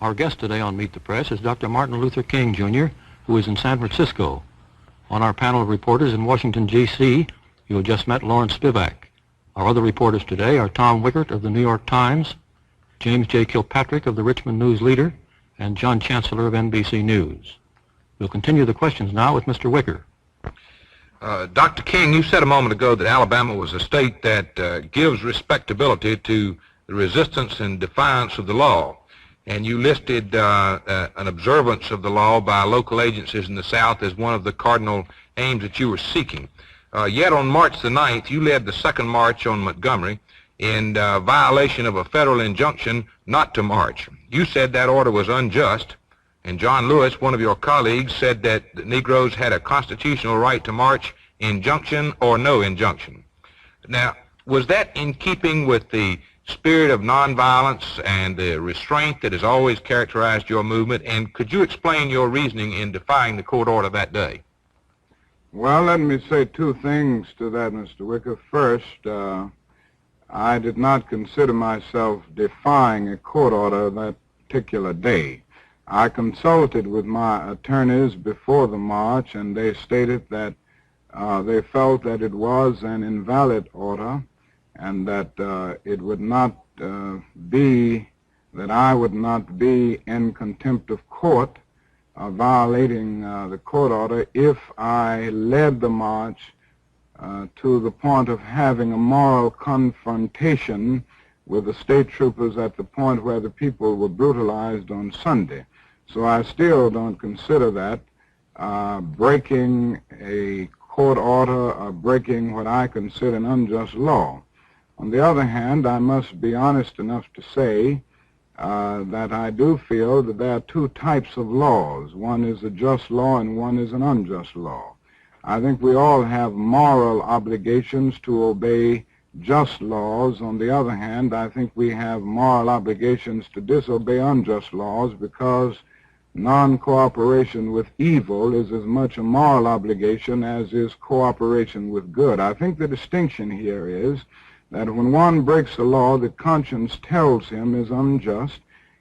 Our guest today on Meet the Press is Dr. Martin Luther King Jr., who is in San Francisco. On our panel of reporters in Washington, D.C., you have just met Lawrence Spivak. Our other reporters today are Tom Wickert of the New York Times, James J. Kilpatrick of the Richmond News Leader, and John Chancellor of NBC News. We'll continue the questions now with Mr. Wickert. Dr. King, you said a moment ago that Alabama was a state that gives respectability to the resistance and defiance of the law. And you listed an observance of the law by local agencies in the South as one of the cardinal aims that you were seeking. Yet on March the 9th, you led the second march on Montgomery in violation of a federal injunction not to march. You said that order was unjust, and John Lewis, one of your colleagues, said that the Negroes had a constitutional right to march, injunction or no injunction. Now, was that in keeping with the spirit of nonviolence and the restraint that has always characterized your movement, and could you explain your reasoning in defying the court order that day? Well, let me say two things to that, Mr. Wickert. First, I did not consider myself defying a court order that particular day. I consulted with my attorneys before the march, and they stated that they felt that it was an invalid order and that it would not be, that I would not be in contempt of court violating the court order if I led the march to the point of having a moral confrontation with the state troopers at the point where the people were brutalized on Sunday. So I still don't consider that breaking a court order or breaking what I consider an unjust law. On the other hand, I must be honest enough to say that I do feel that there are two types of laws. One is a just law and one is an unjust law. I think we all have moral obligations to obey just laws. On the other hand, I think we have moral obligations to disobey unjust laws, because non-cooperation with evil is as much a moral obligation as is cooperation with good. I think the distinction here is that when one breaks a law that conscience tells him is unjust,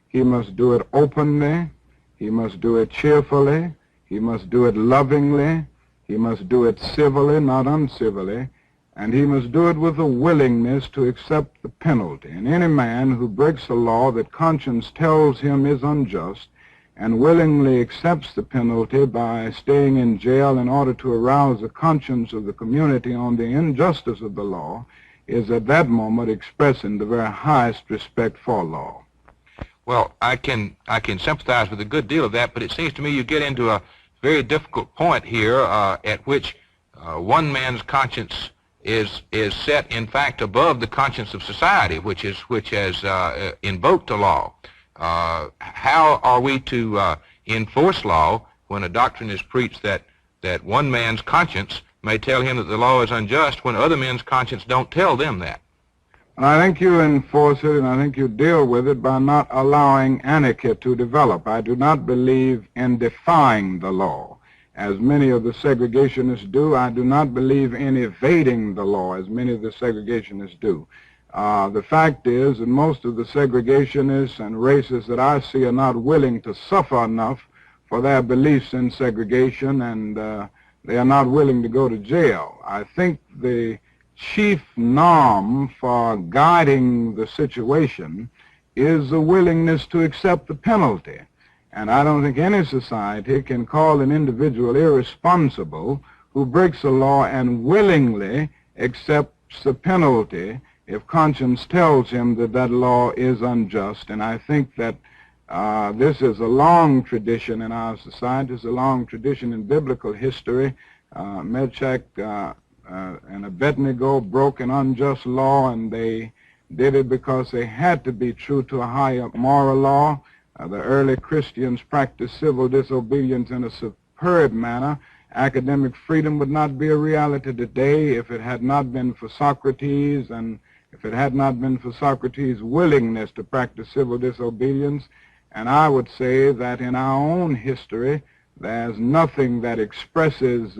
he must do it openly, he must do it cheerfully, he must do it lovingly, he must do it civilly, not uncivilly, and he must do it with a willingness to accept the penalty. And any man who breaks a law that conscience tells him is unjust and willingly accepts the penalty by staying in jail in order to arouse the conscience of the community on the injustice of the law is at that moment expressing the very highest respect for law. Well, I can sympathize with a good deal of that, but it seems to me you get into a very difficult point here at which one man's conscience is set, in fact, above the conscience of society, which has invoked the law. How are we to enforce law when a doctrine is preached that one man's conscience may tell him that the law is unjust when other men's conscience don't tell them that? And I think you enforce it, and I think you deal with it by not allowing anarchy to develop. I do not believe in defying the law, as many of the segregationists do. I do not believe in evading the law, as many of the segregationists do. The fact is that most of the segregationists and racists that I see are not willing to suffer enough for their beliefs in segregation, and they are not willing to go to jail. I think the chief norm for guiding the situation is a willingness to accept the penalty. And I don't think any society can call an individual irresponsible who breaks a law and willingly accepts the penalty if conscience tells him that that law is unjust. And I think that this is a long tradition in our society. It's a long tradition in biblical history. Meshach and Abednego broke an unjust law, and they did it because they had to be true to a higher moral law. The early Christians practiced civil disobedience in a superb manner. Academic freedom would not be a reality today if it had not been for Socrates, and if it had not been for Socrates' willingness to practice civil disobedience. And I would say that in our own history, there's nothing that expresses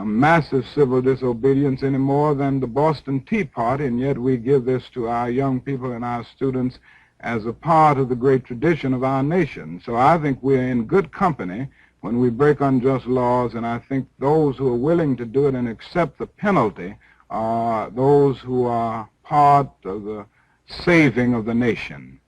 massive civil disobedience any more than the Boston Tea Party, and yet we give this to our young people and our students as a part of the great tradition of our nation. So I think we're in good company when we break unjust laws, and I think those who are willing to do it and accept the penalty are those who are part of the saving of the nation.